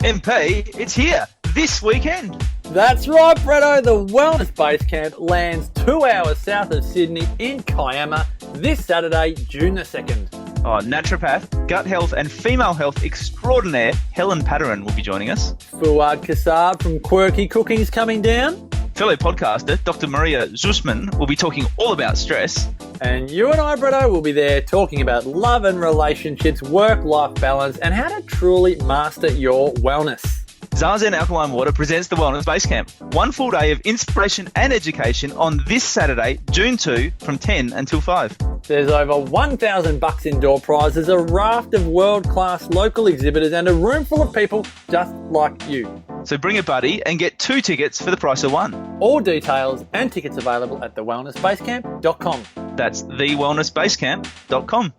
MP, it's here this weekend. That's right, Bretto. The Wellness Base Camp lands 2 hours south of Sydney in Kiama this Saturday, June the 2nd. Oh, naturopath, gut health and female health extraordinaire Helen Patteran will be joining us. Fuad Kassab from Quirky Cooking's coming down. Fellow podcaster Dr. Maria Zusman will be talking all about stress. And you and I, Bretto, will be there talking about love and relationships, work-life balance, and how to truly master your wellness. Zazen Alkaline Water presents the Wellness Base Camp. 1 full day of inspiration and education on this Saturday, June 2, from 10 until 5. There's over $1,000 in door prizes, a raft of world-class local exhibitors, and a room full of people just like you. So bring a buddy and get 2 tickets for the price of 1. All details and tickets available at thewellnessbasecamp.com. That's thewellnessbasecamp.com.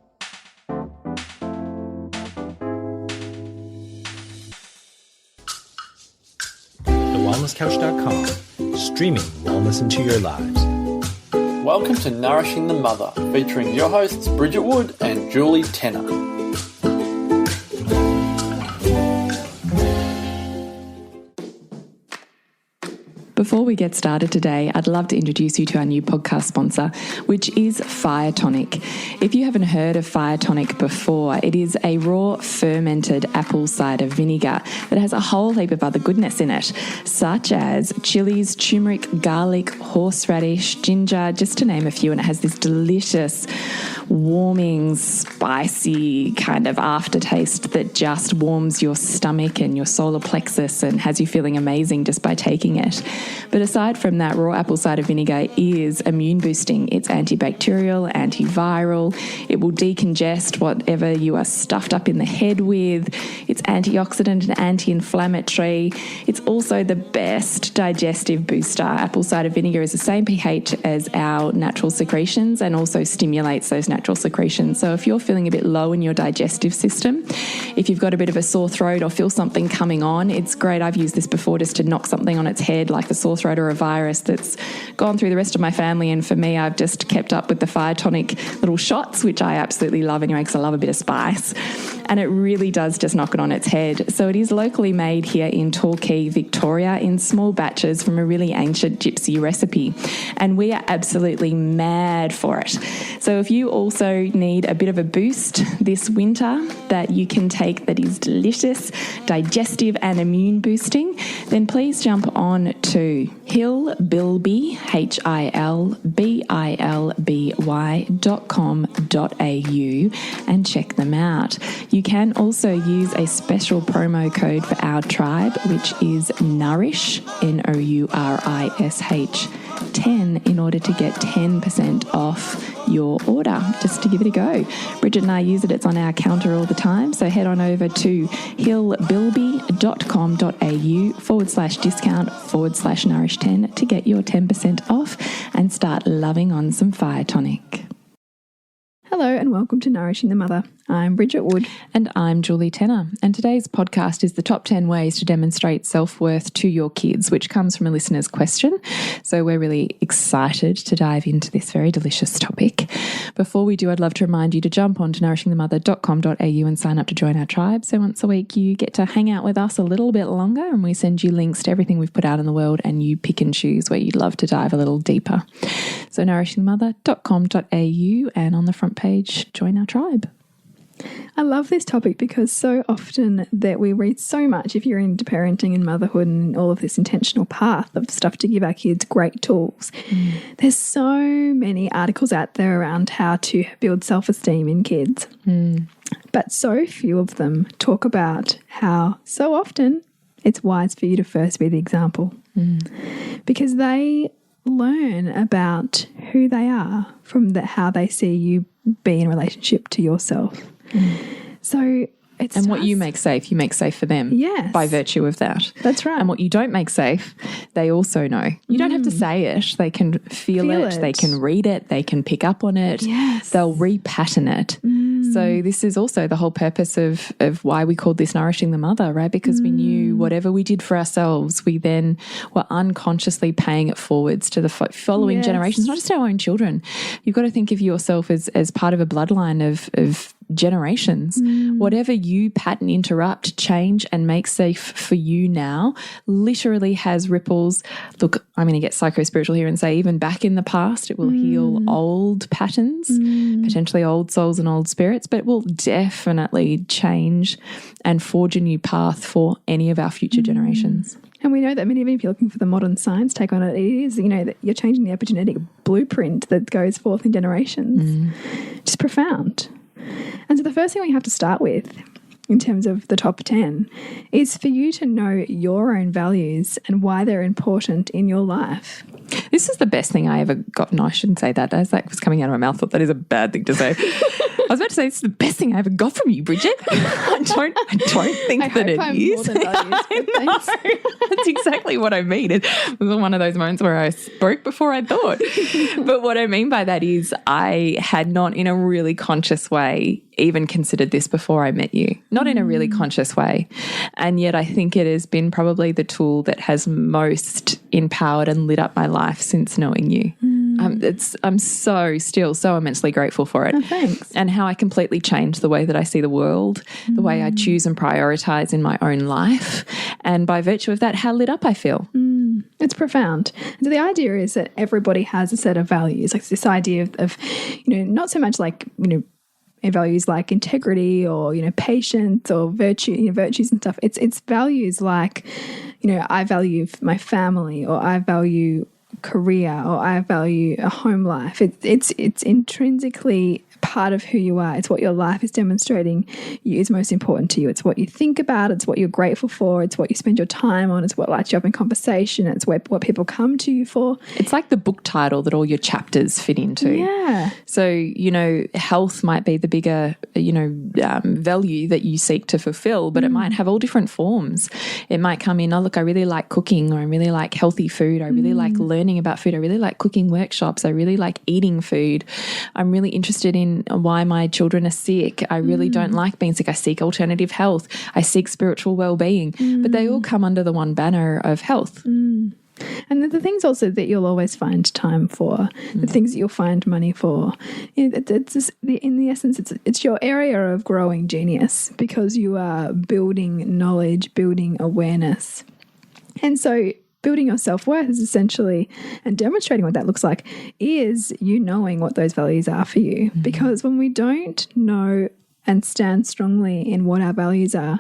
TheWellnessCouch.com, streaming wellness into your lives. Welcome to Nourishing the Mother, featuring your hosts Bridget Wood and Julie Tenner. Before we get started today, I'd love to introduce you to our new podcast sponsor, which is Fire Tonic. If you haven't heard of Fire Tonic before, it is a raw fermented apple cider vinegar that has a whole heap of other goodness in it, such as chilies, turmeric, garlic, horseradish, ginger, just to name a few, and it has this delicious, warming, spicy kind of aftertaste that just warms your stomach and your solar plexus and has you feeling amazing just by taking it. But aside from that, raw apple cider vinegar is immune boosting. It's antibacterial, antiviral. It will decongest whatever you are stuffed up in the head with. It's antioxidant and anti-inflammatory. It's also the best digestive booster. Apple cider vinegar is the same pH as our natural secretions and also stimulates those natural secretions. So if you're feeling a bit low in your digestive system, if you've got a bit of a sore throat or feel something coming on, it's great. I've used this before just to knock something on its head, like a sore throat or a virus that's gone through the rest of my family. And for me, I've just kept up with the Fire Tonic little shots, which I absolutely love anyway because I love a bit of spice. And it really does just knock it on its head. So it is locally made here in Torquay, Victoria, in small batches from a really ancient gypsy recipe. And we are absolutely mad for it. So if you also need a bit of a boost this winter that you can take that is delicious, digestive and immune boosting, then please jump on to hillbilby, HILBILBY.com.au and check them out. You can also use a special promo code for our tribe, which is Nourish, NOURISH 10, in order to get 10% off your order, just to give it a go. Bridget and I use it. It's on our counter all the time. So head on over to hillbilby.com.au/discount/Nourish 10 to get your 10% off and start loving on some Fire Tonic. Hello and welcome to Nourishing the Mother. I'm Bridget Wood. And I'm Julie Tenner. And today's podcast is the top 10 ways to demonstrate self-worth to your kids, which comes from a listener's question. So we're really excited to dive into this very delicious topic. Before we do, I'd love to remind you to jump on to nourishingthemother.com.au and sign up to join our tribe. So once a week you get to hang out with us a little bit longer and we send you links to everything we've put out in the world and you pick and choose where you'd love to dive a little deeper. So nourishingthemother.com.au, and on the front page, join our tribe. I love this topic because so often that we read so much, if you're into parenting and motherhood and all of this intentional path of stuff to give our kids great tools. There's so many articles out there around how to build self-esteem in kids. But so few of them talk about how so often it's wise for you to first be the example. Because they learn about who they are from how they see you be in relationship to yourself. So it's and what you make safe, you make safe for them. Yes. By virtue of that. That's right. And what you don't make safe, they also know. You don't have to say it. They can feel it. They can read it. They can pick up on it. Yes. They'll repattern it. So this is also the whole purpose of why we called this Nourishing the Mother, right? Because we knew whatever we did for ourselves, we then were unconsciously paying it forwards to the following generations, not just our own children. You've got to think of yourself as part of a bloodline of generations. Whatever you pattern, interrupt, change, and make safe for you now literally has ripples. Look, I'm going to get psycho-spiritual here and say even back in the past, it will heal old patterns, potentially old souls and old spirits, but it will definitely change and forge a new path for any of our future generations. And we know that many of you, if you're looking for the modern science take on it, it is, you know, that you're changing the epigenetic blueprint that goes forth in generations. Just profound. And so the first thing we have to start with in terms of the top 10 is for you to know your own values and why they're important in your life. This is the best thing I ever got. No, I shouldn't say that. As that was coming out of my mouth, I thought that is a bad thing to say. I was about to say it's the best thing I ever got from you, Bridget. I don't think that it is. I know. That's exactly what I mean. It was one of those moments where I spoke before I thought. But what I mean by that is I had not in a really conscious way even considered this before I met you. Not in a really conscious way. And yet I think it has been probably the tool that has most empowered and lit up my life since knowing you. I'm still so immensely grateful for it. Oh, thanks. And how I completely changed the way that I see the world, the way I choose and prioritize in my own life. And by virtue of that, how lit up I feel. It's profound. And so the idea is that everybody has a set of values, like this idea of you know, not so much like, you know, values like integrity or, you know, patience or virtue, you know, virtues and stuff. It's values like, you know, I value my family, or I value career, or I value a home life. It's intrinsically part of who you are. It's what your life is demonstrating is most important to you. It's what you think about. It's what you're grateful for. It's what you spend your time on. It's what lights you up in conversation. It's what people come to you for. It's like the book title that all your chapters fit into. Yeah. So, you know, health might be the bigger, you know, value that you seek to fulfill, but it might have all different forms. It might come in, oh, look, I really like cooking, or I really like healthy food. I really like learning about food. I really like cooking workshops. I really like eating food. I'm really interested in why my children are sick. I really don't like being sick. I seek alternative health. I seek spiritual well-being. But they all come under the one banner of health. And the things also that you'll always find time for, the things that you'll find money for. You know, it's just in the essence, it's your area of growing genius, because you are building knowledge, building awareness. And so building your self-worth is essentially, and demonstrating what that looks like, is you knowing what those values are for you. Because when we don't know and stand strongly in what our values are,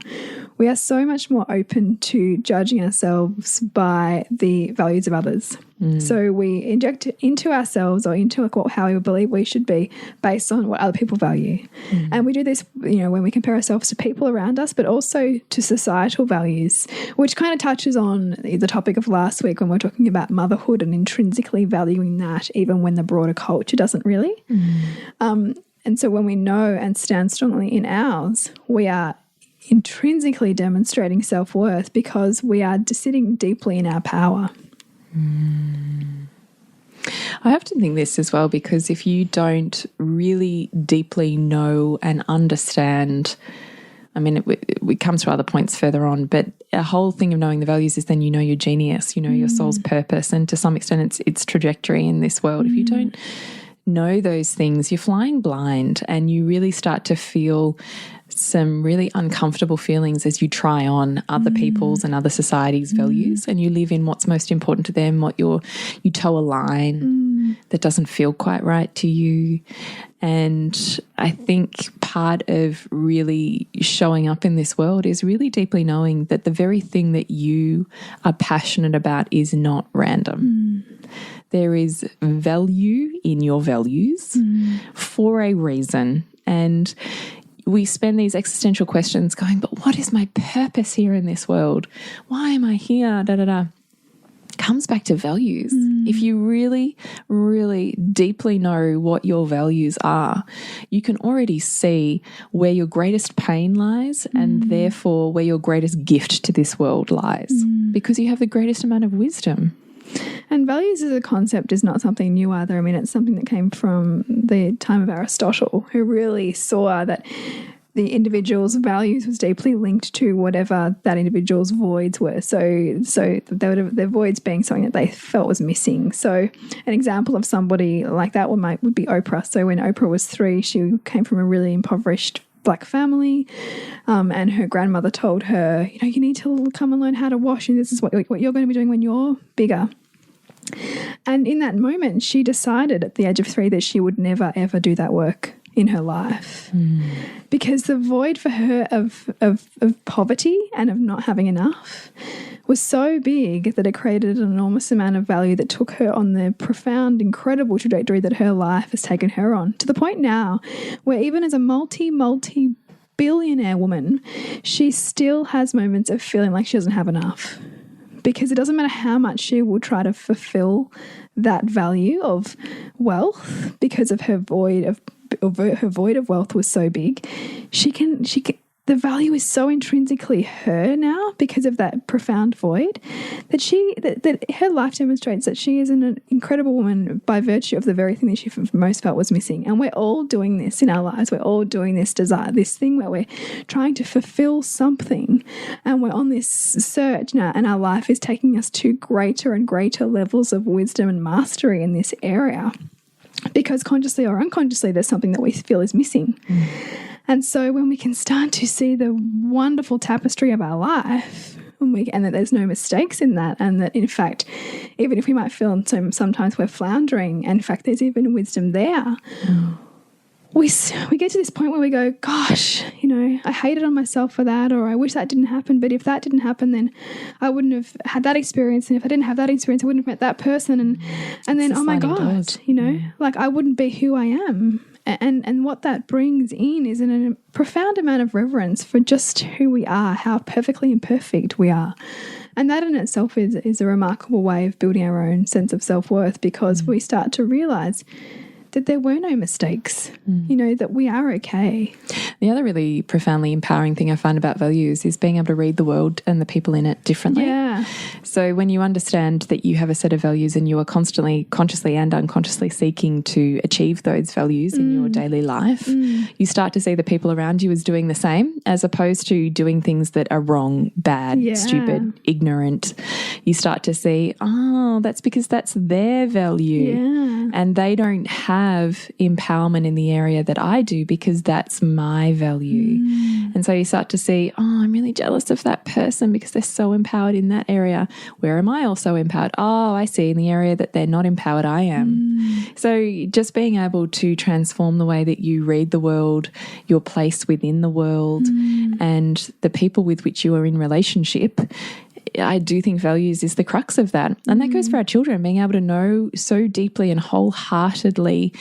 we are so much more open to judging ourselves by the values of others. So we inject into ourselves, or into like how we believe we should be, based on what other people value. And we do this, you know, when we compare ourselves to people around us, but also to societal values, which kind of touches on the topic of last week when we're talking about motherhood and intrinsically valuing that, even when the broader culture doesn't really. And so when we know and stand strongly in ours, we are intrinsically demonstrating self-worth, because we are sitting deeply in our power. I often think this as well, because if you don't really deeply know and understand, I mean, it comes to other points further on, but a whole thing of knowing the values is then you know your genius, you know your soul's purpose, and to some extent its trajectory in this world. If you don't know those things, you're flying blind, and you really start to feel some really uncomfortable feelings as you try on other people's and other societies' values, and you live in what's most important to them, what you toe a line that doesn't feel quite right to you. And I think part of really showing up in this world is really deeply knowing that the very thing that you are passionate about is not random. There is value in your values for a reason. And we spend these existential questions going, but what is my purpose here in this world? Why am I here? Comes back to values. If you really, really deeply know what your values are, you can already see where your greatest pain lies, and therefore where your greatest gift to this world lies, because you have the greatest amount of wisdom. And values as a concept is not something new either. I mean, it's something that came from the time of Aristotle, who really saw that the individual's values was deeply linked to whatever that individual's voids were. So their voids being something that they felt was missing. So an example of somebody like that would be Oprah. So when Oprah was 3, she came from a really impoverished black family, and her grandmother told her, you know, you need to come and learn how to wash, and this is what you're going to be doing when you're bigger. And in that moment, she decided at the age of 3 that she would never, ever do that work in her life, because the void for her of poverty and of not having enough was so big that it created an enormous amount of value that took her on the profound, incredible trajectory that her life has taken her on, to the point now where even as a multi-billionaire woman, she still has moments of feeling like she doesn't have enough. Because it doesn't matter how much she will try to fulfill that value of wealth, because of her void of wealth was so big, the value is so intrinsically her now because of that profound void that her life demonstrates that she is an incredible woman by virtue of the very thing that she most felt was missing. And we're all doing this in our lives. We're all doing this desire, this thing where we're trying to fulfill something, and we're on this search now, and our life is taking us to greater and greater levels of wisdom and mastery in this area, because consciously or unconsciously there's something that we feel is missing. And so when we can start to see the wonderful tapestry of our life, and that there's no mistakes in that, and that in fact, even if we might feel sometimes we're floundering, and in fact there's even wisdom there, we get to this point where we go, gosh, you know, I hated on myself for that, or I wish that didn't happen, but if that didn't happen, then I wouldn't have had that experience, and if I didn't have that experience, I wouldn't have met that person, and then, oh my God, you know, like I wouldn't be who I am. And what that brings in is a profound amount of reverence for just who we are, how perfectly imperfect we are. And that in itself is a remarkable way of building our own sense of self-worth, because we start to realise that there were no mistakes, you know, that we are okay. The other really profoundly empowering thing I find about values is being able to read the world and the people in it differently. Yeah. So when you understand that you have a set of values and you are constantly, consciously and unconsciously seeking to achieve those values in your daily life, you start to see the people around you as doing the same, as opposed to doing things that are wrong, bad, stupid, ignorant. You start to see, oh, that's because that's their value. Yeah. And they don't have empowerment in the area that I do because that's my value. And so you start to see, oh, I'm really jealous of that person because they're so empowered in that area. Where am I also empowered? Oh, I see, in the area that they're not empowered, I am. So just being able to transform the way that you read the world, your place within the world, and the people with which you are in relationship, I do think values is the crux of that. And that goes for our children, being able to know so deeply and wholeheartedly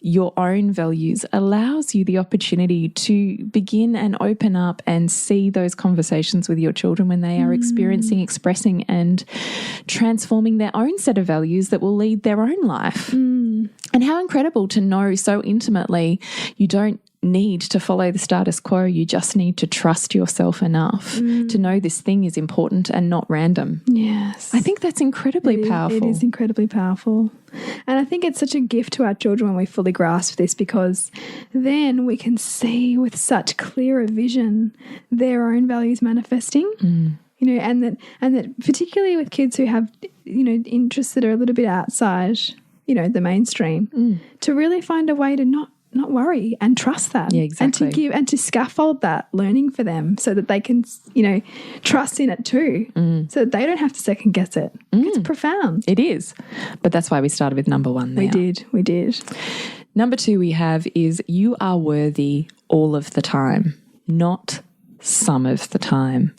your own values allows you the opportunity to begin and open up and see those conversations with your children when they are experiencing, expressing and transforming their own set of values that will lead their own life. And how incredible to know so intimately you don't need to follow the status quo. You just need to trust yourself enough to know this thing is important and not random. Yes. I think that's incredibly powerful. It is incredibly powerful. And I think it's such a gift to our children when we fully grasp this, because then we can see with such clearer vision their own values manifesting. You know, and that particularly with kids who have, you know, interests that are a little bit outside, you know, the mainstream, to really find a way to not worry and trust that. Yeah, exactly. And to give and to scaffold that learning for them so that they can, you know, trust in it too, so that they don't have to second guess it. It's profound. It is. But that's why we started with number 1 there. We did. Number 2 we have is you are worthy all of the time, not some of the time.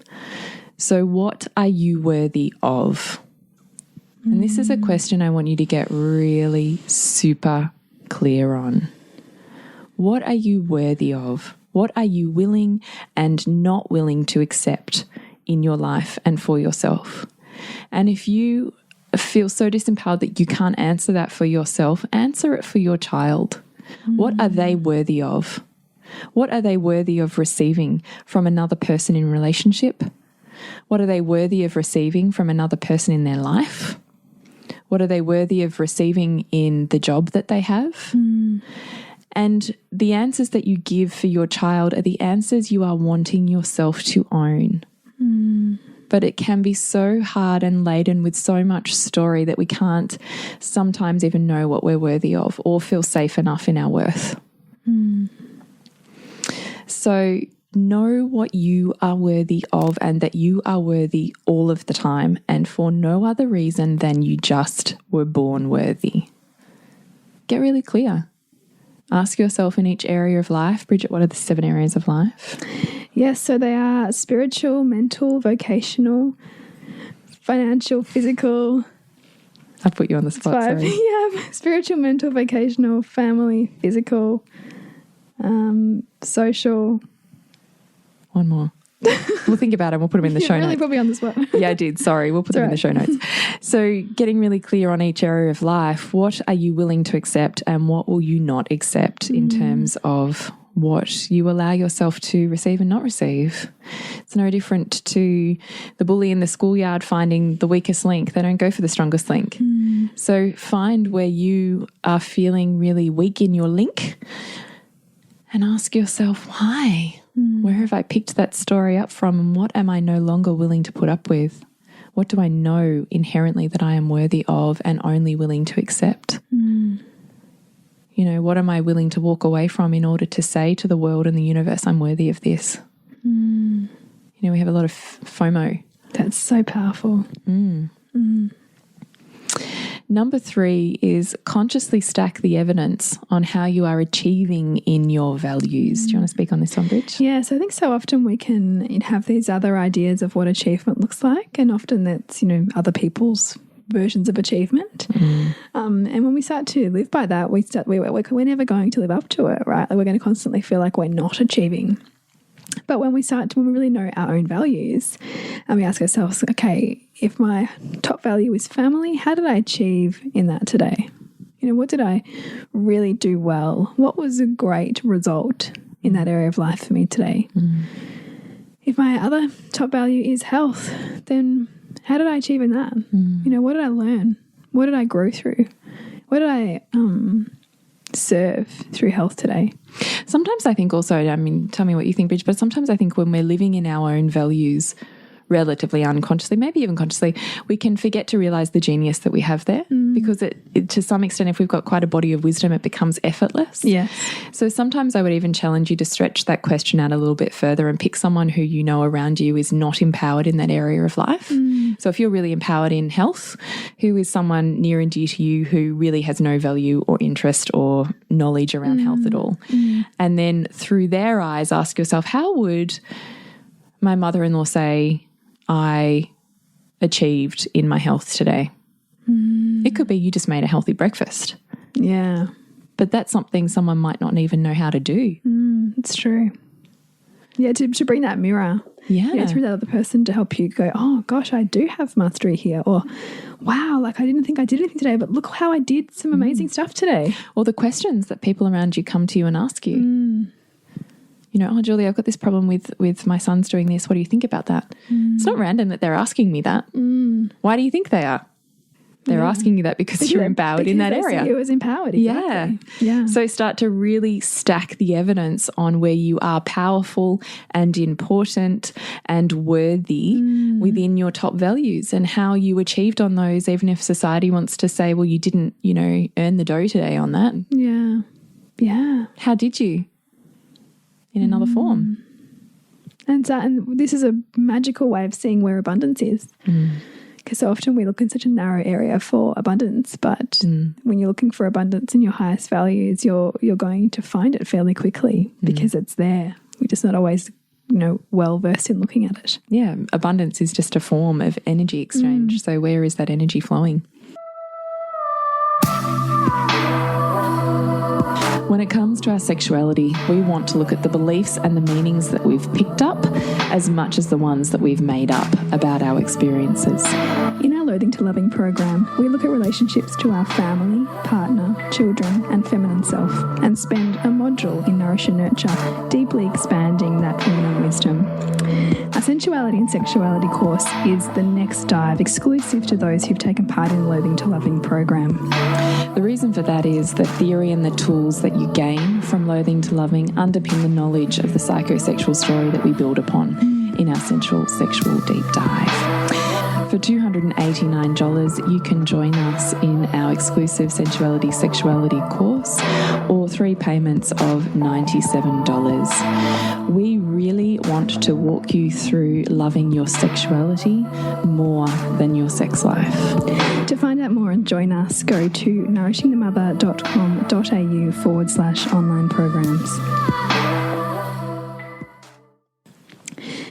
So what are you worthy of? And this is a question I want you to get really super clear on. What are you worthy of? What are you willing and not willing to accept in your life and for yourself? And if you feel so disempowered that you can't answer that for yourself, answer it for your child. What are they worthy of? What are they worthy of receiving from another person in relationship? What are they worthy of receiving from another person in their life? What are they worthy of receiving in the job that they have? And the answers that you give for your child are the answers you are wanting yourself to own. But it can be so hard and laden with so much story that we can't sometimes even know what we're worthy of or feel safe enough in our worth. So know what you are worthy of and that you are worthy all of the time and for no other reason than you just were born worthy. Get really clear. Ask yourself in each area of life, Bridget, what are the 7 areas of life? Yes, so they are spiritual, mental, vocational, financial, physical. I've put you on the spot, 5. sorry. Yeah, spiritual, mental, vocational, family, physical, social. One more. We'll think about it. We'll put them in the show You really notes. put me on the spot. Yeah, I did. Sorry. We'll put them in the show notes. So getting really clear on each area of life, what are you willing to accept and what will you not accept in terms of what you allow yourself to receive and not receive. It's no different to the bully in the schoolyard finding the weakest link. They don't go for the strongest link. So find where you are feeling really weak in your link and ask yourself, why? Where have I picked that story up from and what am I no longer willing to put up with? What do I know inherently that I am worthy of and only willing to accept? You know, what am I willing to walk away from in order to say to the world and the universe, I'm worthy of this? You know, we have a lot of FOMO. That's so powerful. Number 3 is consciously stack the evidence on how you are achieving in your values. Do you want to speak on this one, Bridge? Yes, I think so often we can have these other ideas of what achievement looks like, and often that's, you know, other people's versions of achievement. And when we start to live by that, we're never going to live up to it, right? Like we're going to constantly feel like we're not achieving. But when we really know our own values and we ask ourselves, okay, if my top value is family, how did I achieve in that today? You know, what did I really do well? What was a great result in that area of life for me today? If my other top value is health, then how did I achieve in that? You know, what did I learn? What did I grow through? What did I serve through health today? Sometimes I think also, I mean, tell me what you think, Bridge, but sometimes I think when we're living in our own values relatively unconsciously, maybe even consciously, we can forget to realize the genius that we have there because it to some extent, if we've got quite a body of wisdom, it becomes effortless. Yeah. So sometimes I would even challenge you to stretch that question out a little bit further and pick someone who you know around you is not empowered in that area of life. So if you're really empowered in health, who is someone near and dear to you who really has no value or interest or knowledge around health at all? And then through their eyes, ask yourself, how would my mother-in-law say I achieved in my health today? It could be you just made a healthy breakfast. Yeah. But that's something someone might not even know how to do. It's true. Yeah, to bring that mirror through that other person to help you go, oh gosh, I do have mastery here. Or wow, like I didn't think I did anything today, but look how I did some amazing stuff today. Or the questions that people around you come to you and ask you. You know, oh, Julie, I've got this problem with my son's doing this. What do you think about that? It's not random that they're asking me that. Why do you think they are? They're asking you that because you're empowered in that area. You was empowered. Exactly. Yeah. So start to really stack the evidence on where you are powerful and important and worthy within your top values and how you achieved on those, even if society wants to say, well, you didn't, you know, earn the dough today on that. Yeah. Yeah. How did you? In another form. And this is a magical way of seeing where abundance is. Because so often we look in such a narrow area for abundance, but when you're looking for abundance in your highest values, you're going to find it fairly quickly because it's there. We're just not always, you know, well versed in looking at it. Yeah, abundance is just a form of energy exchange. So where is that energy flowing? When it comes to our sexuality, we want to look at the beliefs and the meanings that we've picked up as much as the ones that we've made up about our experiences. In our Loathing to Loving program, we look at relationships to our family, partner, children, and feminine self, and spend a module in Nourish and Nurture, deeply expanding that feminine wisdom. Our Sensuality and Sexuality course is the next dive, exclusive to those who've taken part in the Loathing to Loving program. The reason for that is the theory and the tools that you gain from Loathing to Loving underpin the knowledge of the psychosexual story that we build upon in our Sensual Sexual Deep Dive. For $289, you can join us in our exclusive Sensuality Sexuality course, or 3 payments of $97. We really want to walk you through loving your sexuality more than your sex life. To find out more and join us, go to nourishingthemother.com.au/online programs.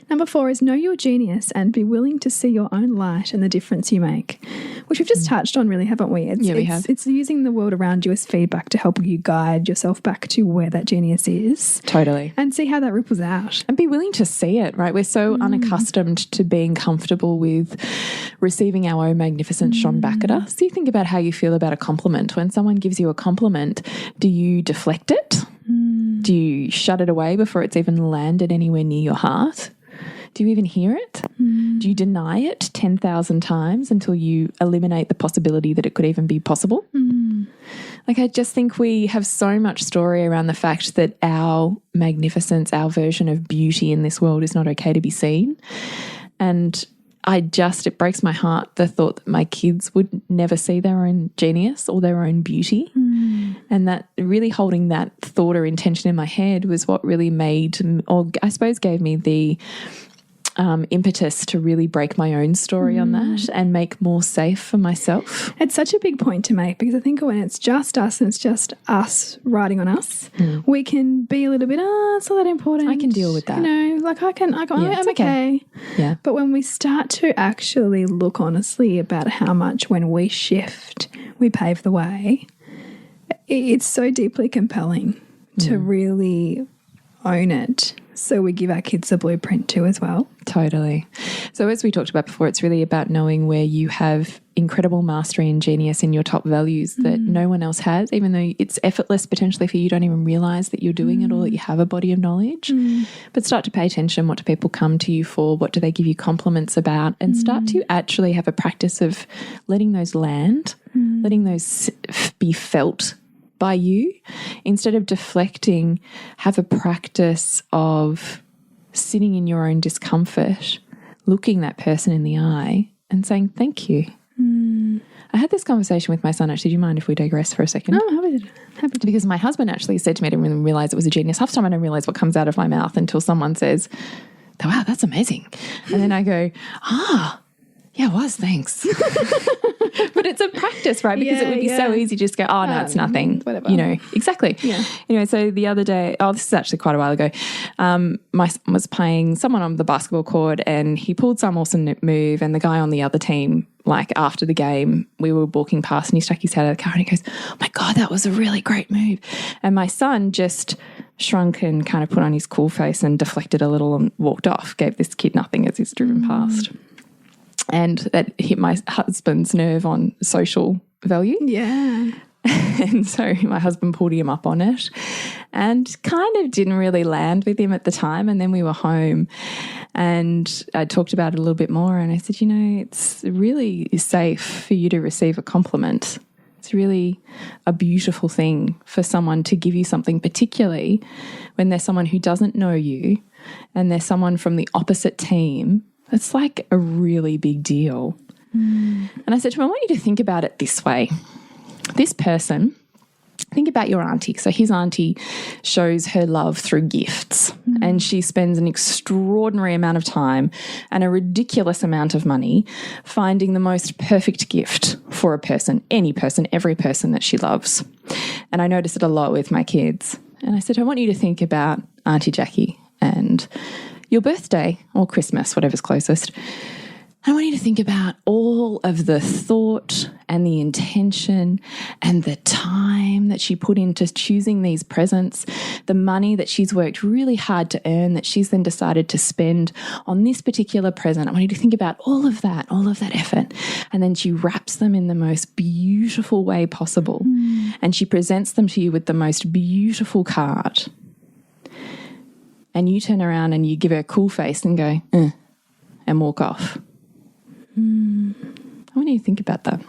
Number 4 is know your genius and be willing to see your own light and the difference you make, which we've just touched on really, haven't we? We have. It's using the world around you as feedback to help you guide yourself back to where that genius is. Totally. And see how that ripples out. And be willing to see it, right? We're so unaccustomed to being comfortable with receiving our own magnificence shone back at us. You think about how you feel about a compliment. When someone gives you a compliment, do you deflect it? Do you shut it away before it's even landed anywhere near your heart? Do you even hear it? Do you deny it 10,000 times until you eliminate the possibility that it could even be possible? Like, I just think we have so much story around the fact that our magnificence, our version of beauty in this world is not okay to be seen. And it breaks my heart, the thought that my kids would never see their own genius or their own beauty. And that really holding that thought or intention in my head was what really made, or I suppose gave me the impetus to really break my own story on that and make more safe for myself. It's such a big point to make, because I think when it's just us and it's just us riding on us, we can be a little bit, it's not that important. I can deal with that. You know, like I'm okay. Yeah. But when we start to actually look honestly about how much when we shift, we pave the way, it's so deeply compelling to really own it. So we give our kids a blueprint too as well. Totally. So as we talked about before, it's really about knowing where you have incredible mastery and genius in your top values that no one else has, even though it's effortless potentially for you. You don't even realize that you're doing it or that you have a body of knowledge. But start to pay attention. What do people come to you for? What do they give you compliments about? And start to actually have a practice of letting those land, letting those be felt by you. Instead of deflecting, have a practice of sitting in your own discomfort, looking that person in the eye and saying thank you. I had this conversation with my son, actually. Do you mind if we digress for a second? Oh, happy to. Because my husband actually said to me, I didn't really realize it was a genius. Half the time I don't realize what comes out of my mouth until someone says, wow, that's amazing. And then I go, yeah, it was, thanks. But it's a practice, right? Because it would be so easy to just go, oh, no, it's nothing. Whatever. You know, exactly. Yeah. Anyway, so the other day, this is actually quite a while ago, my son was playing someone on the basketball court and he pulled some awesome move, and the guy on the other team, like after the game, we were walking past and he stuck his head out of the car and he goes, oh my God, that was a really great move. And my son just shrunk and kind of put on his cool face and deflected a little and walked off, gave this kid nothing as he's driven past. And that hit my husband's nerve on social value. Yeah. And so my husband pulled him up on it and kind of didn't really land with him at the time. And then we were home and I talked about it a little bit more and I said, you know, it's really safe for you to receive a compliment. It's really a beautiful thing for someone to give you something, particularly when there's someone who doesn't know you and there's someone from the opposite team. It's like a really big deal. And I said to him, I want you to think about it this way. This person, think about your auntie. So his auntie shows her love through gifts and she spends an extraordinary amount of time and a ridiculous amount of money finding the most perfect gift for a person, any person, every person that she loves. And I notice it a lot with my kids. And I said, I want you to think about Auntie Jackie and your birthday or Christmas, whatever's closest. I want you to think about all of the thought and the intention and the time that she put into choosing these presents, the money that she's worked really hard to earn that she's then decided to spend on this particular present. I want you to think about all of that effort. And then she wraps them in the most beautiful way possible. And she presents them to you with the most beautiful card. And you turn around and you give her a cool face and go, and walk off. I want you to think about that.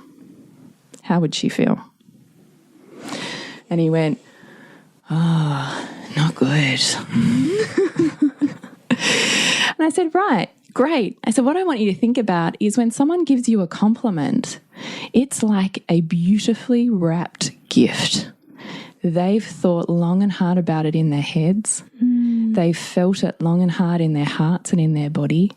How would she feel? And he went, not good. And I said, right, Great. And so what I want you to think about is when someone gives you a compliment, it's like a beautifully wrapped gift. They've thought long and hard about it in their heads. They've felt it long and hard in their hearts and in their body.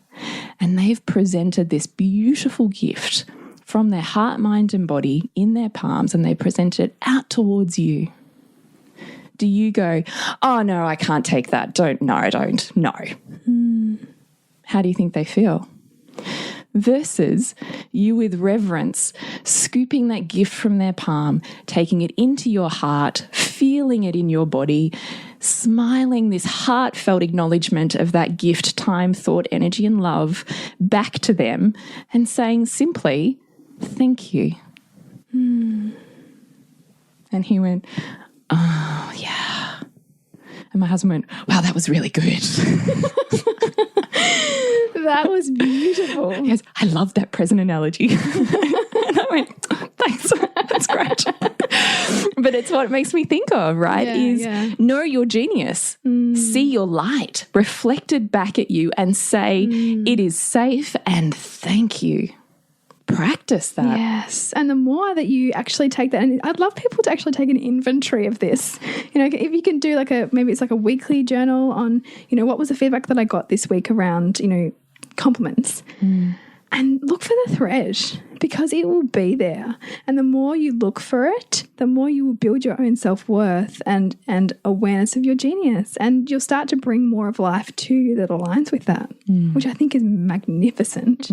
And they've presented this beautiful gift from their heart, mind and body in their palms, and they present it out towards you. Do you go, oh, no, I can't take that. I don't. No. How do you think they feel? Versus you with reverence, scooping that gift from their palm, taking it into your heart, feeling it in your body, smiling this heartfelt acknowledgement of that gift, time, thought, energy and love back to them and saying simply, thank you. And he went, oh, yeah. And my husband went, wow, that was really good. That was beautiful. He goes, I love that present analogy. And I went, thanks, that's great. But it's what it makes me think of, right? Know your genius, see your light reflected back at you and say, it is safe and thank you. Practice that. Yes. And the more that you actually take that, and I'd love people to actually take an inventory of this. You know, if you can do maybe it's like a weekly journal on, you know, what was the feedback that I got this week around, you know, compliments. And look for the thread because it will be there. And the more you look for it, the more you will build your own self-worth and awareness of your genius. And you'll start to bring more of life to you that aligns with that, which I think is magnificent.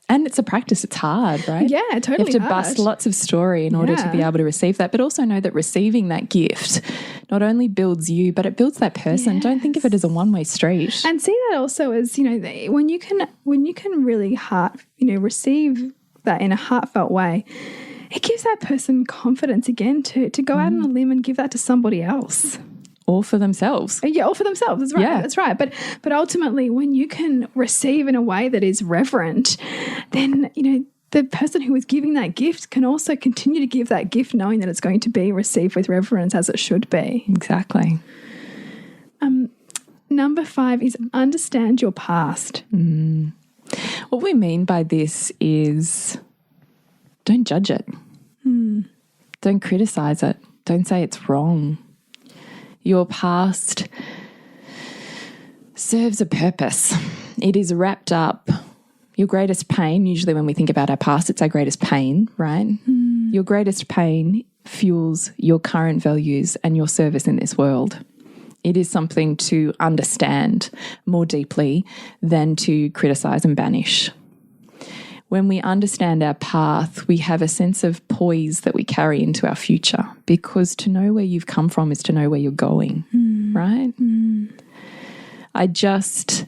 And it's a practice. It's hard, right? Yeah, totally. You have to bust lots of story in order to be able to receive that, but also know that receiving that gift not only builds you, but it builds that person. Yes. Don't think of it as a one-way street. And see that also as, you know, when you can really receive that in a heartfelt way, it gives that person confidence again to go out on a limb and give that to somebody else. Or for themselves. Yeah, or for themselves. That's right. Yeah. That's right. But ultimately, when you can receive in a way that is reverent, then, you know, the person who is giving that gift can also continue to give that gift knowing that it's going to be received with reverence as it should be. Exactly. Number 5 is understand your past. What we mean by this is don't judge it. Don't criticize it. Don't say it's wrong. Your past serves a purpose. It is wrapped up. Your greatest pain, usually when we think about our past, it's our greatest pain, right? Your greatest pain fuels your current values and your service in this world. It is something to understand more deeply than to criticize and banish. When we understand our path, we have a sense of poise that we carry into our future, because to know where you've come from is to know where you're going, right? I just,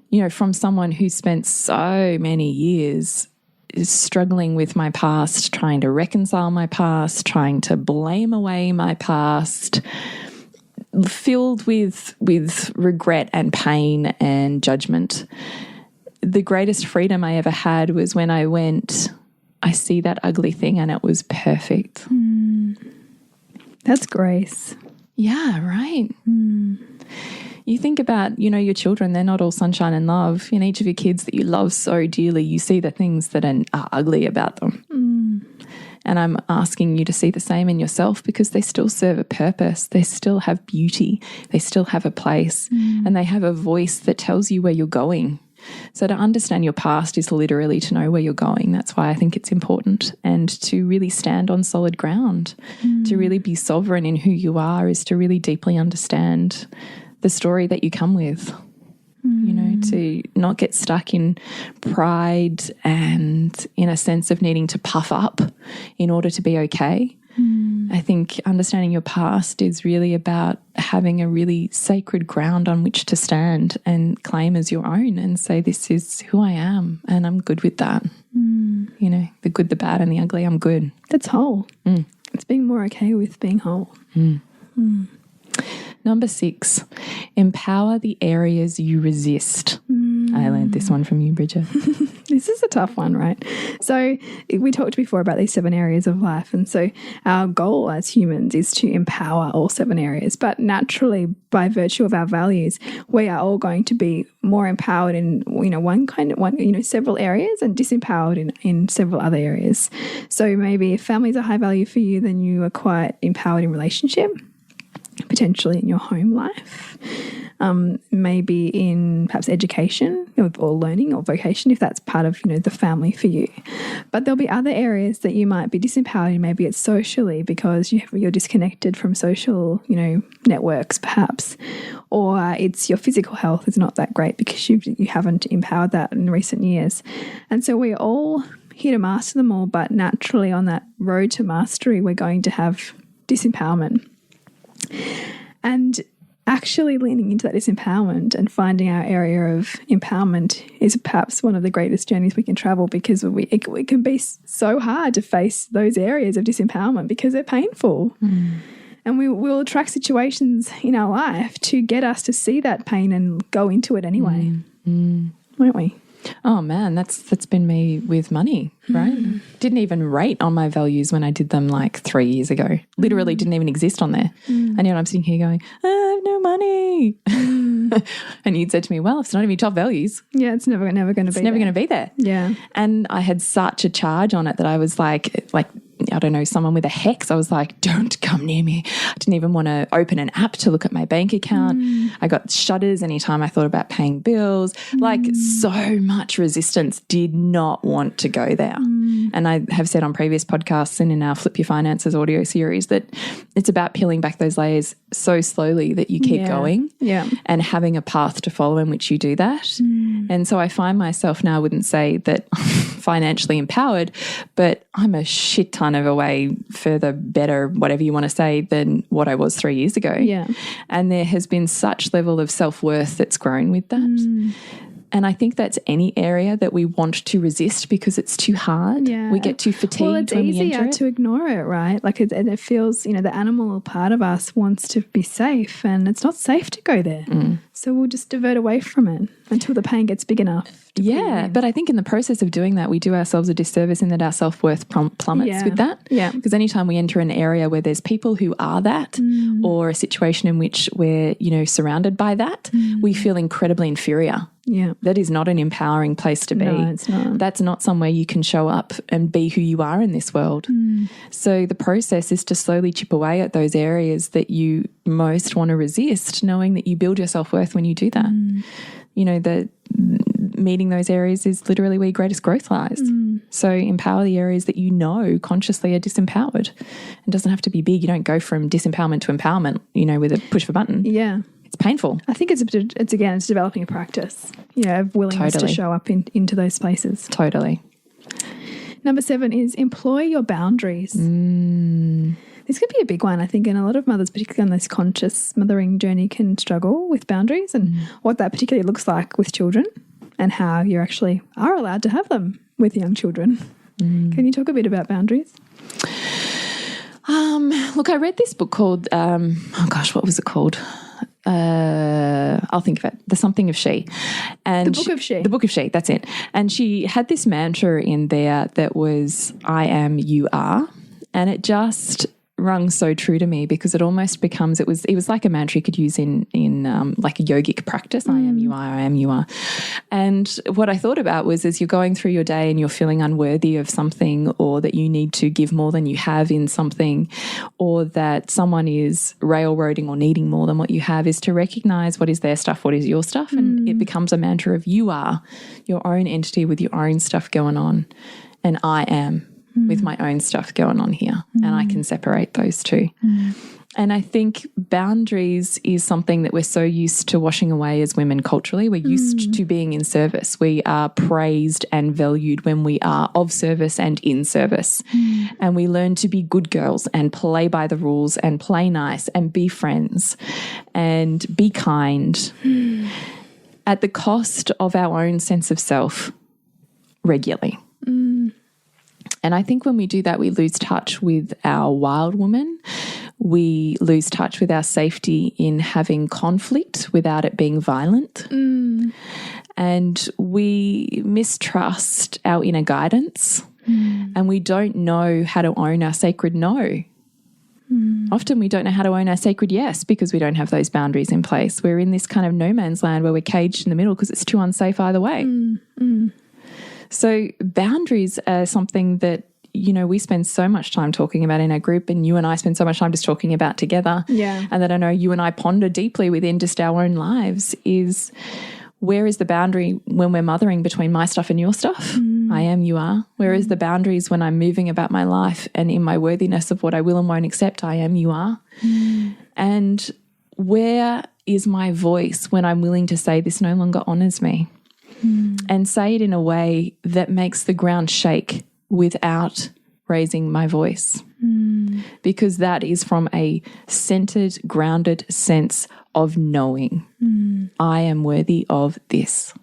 you know, from someone who spent so many years struggling with my past, trying to reconcile my past, trying to blame away my past, filled with regret and pain and judgment. The greatest freedom I ever had was when I went, I see that ugly thing and it was perfect. That's grace. Yeah, right. You think about, you know, your children, they're not all sunshine and love. In each of your kids that you love so dearly, you see the things that are ugly about them. And I'm asking you to see the same in yourself, because they still serve a purpose. They still have beauty. They still have a place. And they have a voice that tells you where you're going. So to understand your past is literally to know where you're going. That's why I think it's important. And to really stand on solid ground, to really be sovereign in who you are, is to really deeply understand the story that you come with. You know, to not get stuck in pride and in a sense of needing to puff up in order to be okay. I think understanding your past is really about having a really sacred ground on which to stand and claim as your own and say, this is who I am and I'm good with that. You know, the good, the bad and the ugly, I'm good. That's whole. It's being more okay with being whole. Number 6, empower the areas you resist. I learned this one from you, Bridget. This is a tough one, right? So we talked before about these 7 areas of life. And so our goal as humans is to empower all 7 areas. But naturally, by virtue of our values, we are all going to be more empowered in, several areas and disempowered in several other areas. So maybe if families are high value for you, then you are quite empowered in relationship, potentially in your home life. Maybe in perhaps education or learning or vocation, if that's part of the family for you. But there'll be other areas that you might be disempowered in. Maybe it's socially because you're disconnected from social networks perhaps, or it's your physical health is not that great because you haven't empowered that in recent years. And so we're all here to master them all, but naturally on that road to mastery we're going to have disempowerment. And actually leaning into that disempowerment and finding our area of empowerment is perhaps one of the greatest journeys we can travel, because it can be so hard to face those areas of disempowerment because they're painful. And we will attract situations in our life to get us to see that pain and go into it anyway, won't we? Oh man, that's been me with money, right? Didn't even rate on my values when I did them like 3 years ago. Literally didn't even exist on there. And yet I'm sitting here going, I have no money. And you'd said to me, well, if it's not even your top values. Yeah, it's never going to be It's never going to be there. Yeah. And I had such a charge on it that I was like, I don't know, someone with a hex. I was like, don't come near me. I didn't even want to open an app to look at my bank account. I got shudders anytime I thought about paying bills. Like so much resistance, did not want to go there. And I have said on previous podcasts and in our Flip Your Finances audio series that it's about peeling back those layers so slowly that you keep going and having a path to follow in which you do that. And so I find myself now, I wouldn't say that financially empowered, but I'm a shit ton of a way further, better, whatever you want to say, than what I was 3 years ago. Yeah. And there has been such level of self-worth that's grown with that. And I think that's any area that we want to resist because it's too hard. Yeah. We get too fatigued well, it's when we enter easier it. to ignore it, right? Like it feels, the animal part of us wants to be safe, and it's not safe to go there. So we'll just divert away from it until the pain gets big enough. Yeah, but I think in the process of doing that, we do ourselves a disservice in that our self-worth plummets with that. Yeah. Because anytime we enter an area where there's people who are that or a situation in which we're, surrounded by that, we feel incredibly inferior. Yeah. That is not an empowering place to be. No, it's not. That's not somewhere you can show up and be who you are in this world. So the process is to slowly chip away at those areas that you most want to resist, knowing that you build your self-worth when you do that. The meeting those areas is literally where your greatest growth lies. So empower the areas that you know consciously are disempowered. It doesn't have to be big. You don't go from disempowerment to empowerment, with a push of a button. Yeah. It's painful. I think it's developing a practice, of willingness to show up into those spaces. Totally. Number 7 is employ your boundaries. This could be a big one, I think, and a lot of mothers, particularly on this conscious mothering journey, can struggle with boundaries and what that particularly looks like with children and how you actually are allowed to have them with young children. Can you talk a bit about boundaries? Look, I read this book called, what was it called? I'll think of it. The Something of She. And The Book of She. The Book of She, that's it. And she had this mantra in there that was, I am, you are. And it just rung so true to me because it almost becomes, it was like a mantra you could use in like a yogic practice. I am, you are, I am, you are. And what I thought about was as you're going through your day and you're feeling unworthy of something, or that you need to give more than you have in something, or that someone is railroading or needing more than what you have, is to recognize what is their stuff, what is your stuff. And it becomes a mantra of you are your own entity with your own stuff going on, and I am with my own stuff going on here. And I can separate those two. And I think boundaries is something that we're so used to washing away as women culturally. We're used to being in service. We are praised and valued when we are of service and in service. And we learn to be good girls and play by the rules and play nice and be friends and be kind at the cost of our own sense of self regularly. And I think when we do that, we lose touch with our wild woman. We lose touch with our safety in having conflict without it being violent. and we mistrust our inner guidance, and we don't know how to own our sacred no. Often we don't know how to own our sacred yes because we don't have those boundaries in place. We're in this kind of no man's land where we're caged in the middle because it's too unsafe either way. So boundaries are something that, you know, we spend so much time talking about in our group, and you and I spend so much time just talking about together. Yeah. And that I know you and I ponder deeply within just our own lives is, where is the boundary when we're mothering between my stuff and your stuff? I am, you are. Where is the boundaries when I'm moving about my life and in my worthiness of what I will and won't accept? I am, you are. And where is my voice when I'm willing to say this no longer honors me? And say it in a way that makes the ground shake without raising my voice. Because that is from a centered, grounded sense of knowing I am worthy of this,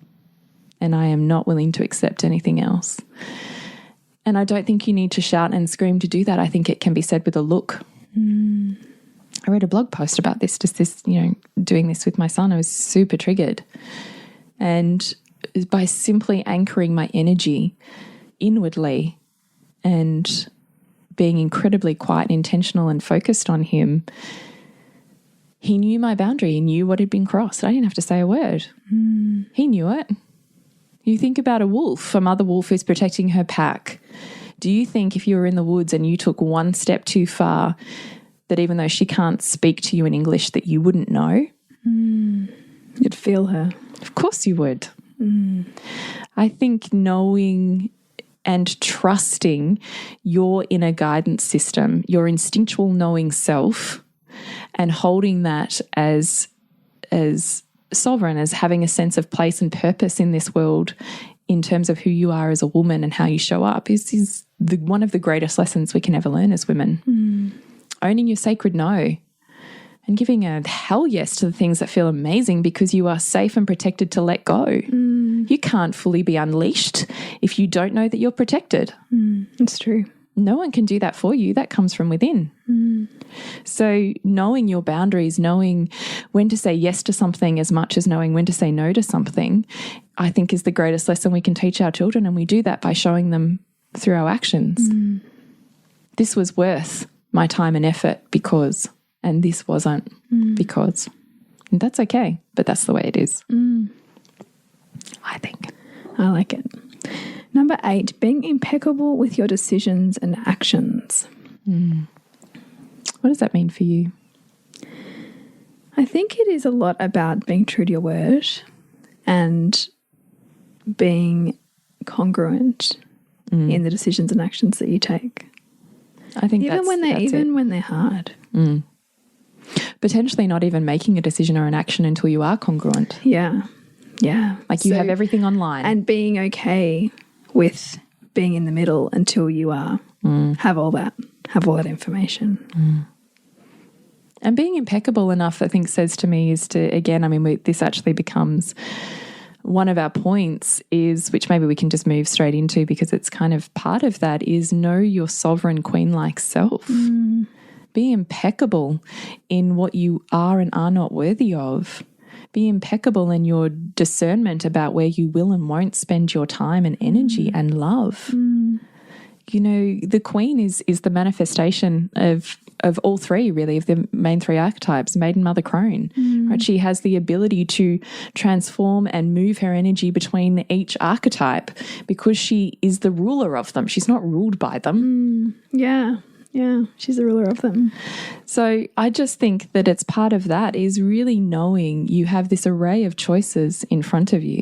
and I am not willing to accept anything else. And I don't think you need to shout and scream to do that. I think it can be said with a look. I read a blog post about this, just this, you know, doing this with my son. I was super triggered. And by simply anchoring my energy inwardly and being incredibly quiet and intentional and focused on him, he knew my boundary. He knew what had been crossed. I didn't have to say a word. He knew it. You think about a wolf, a mother wolf who's protecting her pack. Do you think if you were in the woods and you took one step too far, that even though she can't speak to you in English, that you wouldn't know? You'd feel her. Of course you would. I think knowing and trusting your inner guidance system, your instinctual knowing self, and holding that as sovereign, as having a sense of place and purpose in this world in terms of who you are as a woman and how you show up is one of the greatest lessons we can ever learn as women. Owning your sacred no and giving a hell yes to the things that feel amazing because you are safe and protected to let go. You can't fully be unleashed if you don't know that you're protected. It's true. No one can do that for you. That comes from within. So knowing your boundaries, knowing when to say yes to something as much as knowing when to say no to something, I think is the greatest lesson we can teach our children, and we do that by showing them through our actions. This was worth my time and effort because, and this wasn't because. And that's okay, but that's the way it is. I think. I like it. Number 8, being impeccable with your decisions and actions. What does that mean for you? I think it is a lot about being true to your word and being congruent in the decisions and actions that you take. I think even when they're hard. Potentially not even making a decision or an action until you are congruent. Yeah. Like you have everything online. And being okay with being in the middle until you are have all that information. And being impeccable enough, I think, says to me is to, again, I mean, this actually becomes one of our points is, which maybe we can just move straight into because it's kind of part of that, is know your sovereign queen-like self. Be impeccable in what you are and are not worthy of. Be impeccable in your discernment about where you will and won't spend your time and energy and love. You know, the queen is the manifestation of all three, really, of the main three archetypes, maiden, mother, crone. Right? She has the ability to transform and move her energy between each archetype because she is the ruler of them. She's not ruled by them. Yeah, she's the ruler of them. So I just think that it's part of that is really knowing you have this array of choices in front of you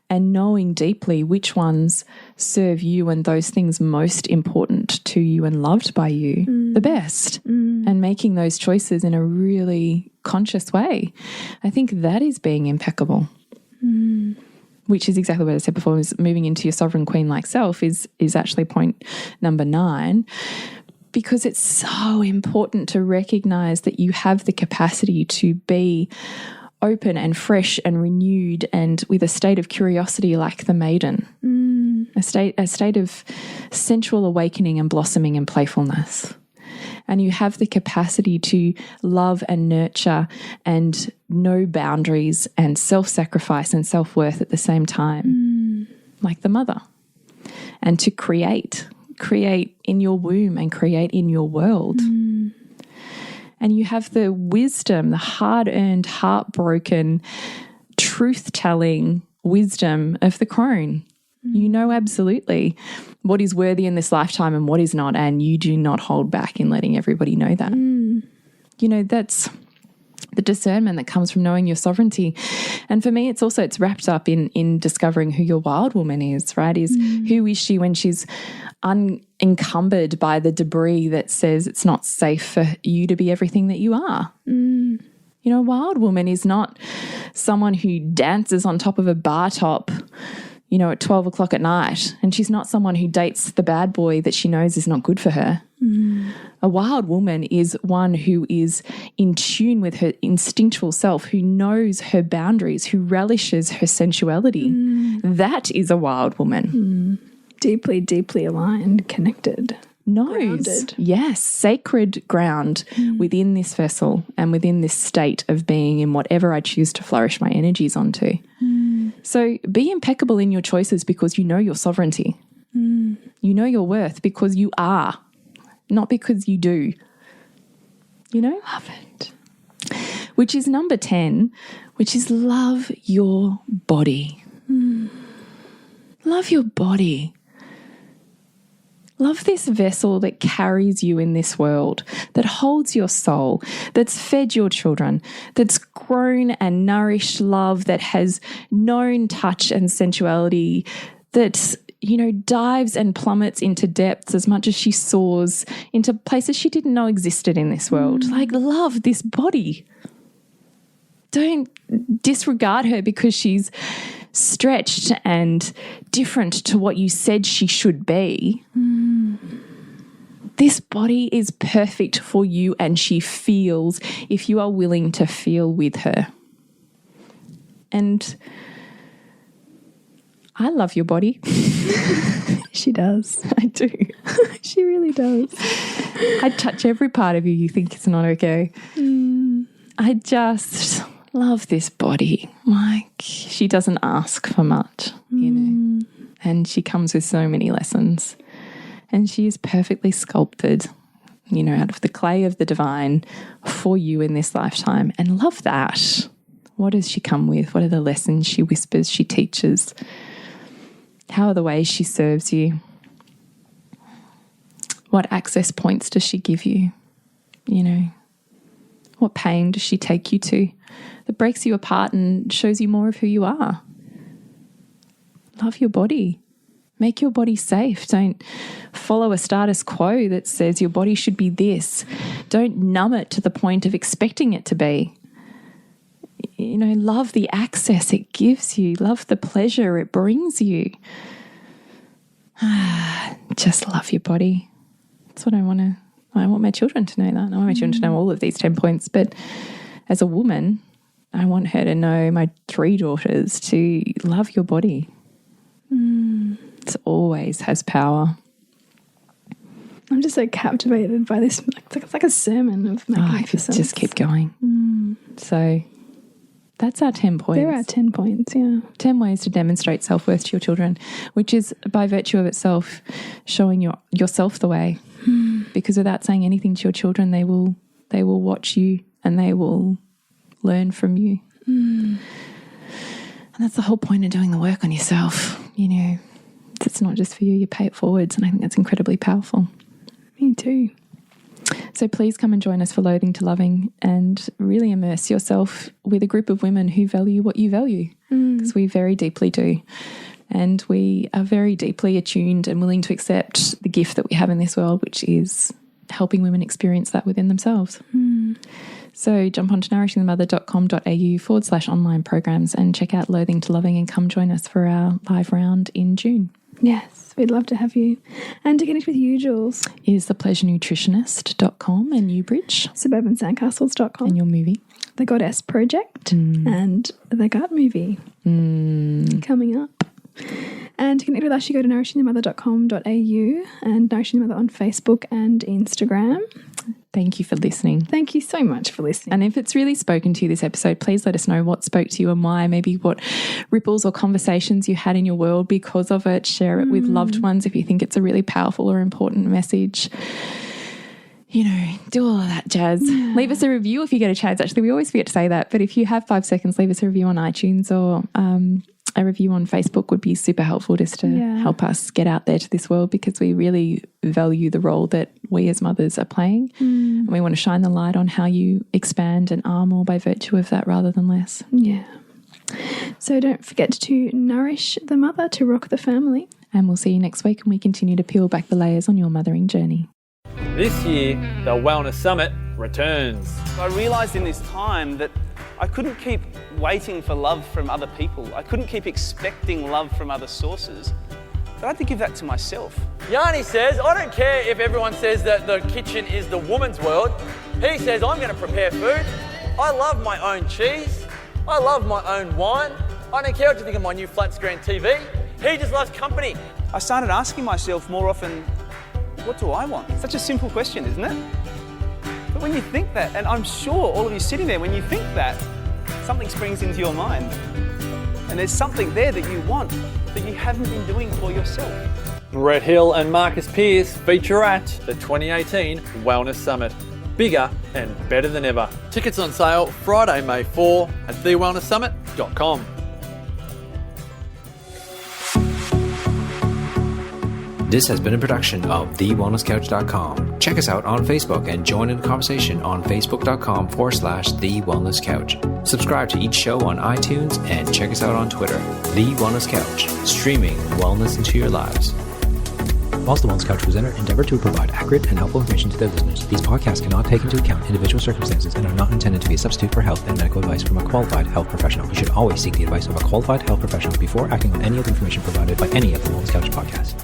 and knowing deeply which ones serve you and those things most important to you and loved by you the best, and making those choices in a really conscious way. I think that is being impeccable. Which is exactly what I said before, is moving into your sovereign queen-like self is actually point number 9. Because it's so important to recognize that you have the capacity to be open and fresh and renewed and with a state of curiosity like the maiden, a state of sensual awakening and blossoming and playfulness. and you have the capacity to love and nurture and know boundaries and self-sacrifice and self-worth at the same time, like the mother, and to create in your womb and create in your world. And you have the wisdom, the hard-earned, heartbroken, truth-telling wisdom of the crone. You know absolutely what is worthy in this lifetime and what is not, and you do not hold back in letting everybody know that. You know, that's the discernment that comes from knowing your sovereignty. And for me, it's wrapped up in discovering who your wild woman is, right? Who is she when she's unencumbered by the debris that says it's not safe for you to be everything that you are. You know, a wild woman is not someone who dances on top of a bar top, you know, at 12 o'clock at night. And she's not someone who dates the bad boy that she knows is not good for her. A wild woman is one who is in tune with her instinctual self, who knows her boundaries, who relishes her sensuality. That is a wild woman. Deeply, deeply aligned, connected. Knows, yes, sacred ground within this vessel and within this state of being in whatever I choose to flourish my energies onto. So be impeccable in your choices because you know your sovereignty. You know your worth because you are, not because you do. You know? Love it. Which is number 10, which is love your body. Love your body. Love this vessel that carries you in this world, that holds your soul, that's fed your children, that's grown and nourished love, that has known touch and sensuality, that, you know, dives and plummets into depths as much as she soars into places she didn't know existed in this world. Like, love this body. Don't disregard her because she's stretched and different to what you said she should be. This body is perfect for you, and she feels if you are willing to feel with her. And I love your body. She does. I do. She really does. I touch every part of you think it's not okay. I just love this body. Like, she doesn't ask for much, you know, and she comes with so many lessons. And she is perfectly sculpted, you know, out of the clay of the divine for you in this lifetime. And love that. What does she come with? What are the lessons she whispers, she teaches? How are the ways she serves you? What access points does she give you? You know, what pain does she take you to that breaks you apart and shows you more of who you are? Love your body. Make your body safe. Don't follow a status quo that says your body should be this. Don't numb it to the point of expecting it to be. You know, love the access it gives you. Love the pleasure it brings you. Just love your body. That's what I want my children to know that. I want my children to know all of these 10 points. But as a woman, I want her to know, my 3 daughters, to love your body. It always has power. I'm just so captivated by this. It's like a sermon of magnificence. Just keep going. So that's our 10 points. There are 10 points, yeah. 10 ways to demonstrate self-worth to your children, which is by virtue of itself showing yourself the way. Because without saying anything to your children, they will watch you and they will learn from you. And that's the whole point of doing the work on yourself. You know, it's not just for you pay it forwards, and I think that's incredibly powerful. Me too. So please come and join us for Loathing to Loving and really immerse yourself with a group of women who value what you value, because we very deeply do. And we are very deeply attuned and willing to accept the gift that we have in this world, which is helping women experience that within themselves. So jump onto nourishingthemother.com.au/online programs and check out Loathing to Loving and come join us for our live round in June. Yes, we'd love to have you. And to connect with you, Jules, is thepleasurenutritionist.com and Newbridge. suburbansandcastles.com. And your movie. The Goddess Project and The Gut Movie coming up. And to connect with us, you go to nourishingthemother.com.au and Nourishing the Mother on Facebook and Instagram. Thank you for listening. Thank you so much for listening. And if it's really spoken to you this episode, please let us know what spoke to you and why, maybe what ripples or conversations you had in your world because of it. Share it with loved ones if you think it's a really powerful or important message. You know, do all of that jazz. Yeah. Leave us a review if you get a chance. Actually, we always forget to say that. But if you have 5 seconds, leave us a review on iTunes or a review on Facebook would be super helpful just to help us get out there to this world, because we really value the role that we as mothers are playing. And we want to shine the light on how you expand and are more by virtue of that rather than less. Yeah. So don't forget to nourish the mother to rock the family. And we'll see you next week when we continue to peel back the layers on your mothering journey. This year, the Wellness Summit returns. I realised in this time that I couldn't keep waiting for love from other people. I couldn't keep expecting love from other sources. I had to give that to myself. Yanni says, I don't care if everyone says that the kitchen is the woman's world. He says, I'm going to prepare food. I love my own cheese. I love my own wine. I don't care what you think of my new flat screen TV. He just loves company. I started asking myself more often, what do I want? Such a simple question, isn't it? But when you think that, and I'm sure all of you sitting there, when you think that, something springs into your mind. And there's something there that you want that you haven't been doing for yourself. Brett Hill and Marcus Pearce feature at the 2018 Wellness Summit. Bigger and better than ever. Tickets on sale Friday, May 4 at thewellnesssummit.com. This has been a production of TheWellnessCouch.com. Check us out on Facebook and join in the conversation on Facebook.com/TheWellnessCouch. Subscribe to each show on iTunes and check us out on Twitter. The Wellness Couch, streaming wellness into your lives. Whilst the Wellness Couch presenter endeavor to provide accurate and helpful information to their listeners, these podcasts cannot take into account individual circumstances and are not intended to be a substitute for health and medical advice from a qualified health professional. You should always seek the advice of a qualified health professional before acting on any of the information provided by any of the Wellness Couch podcasts.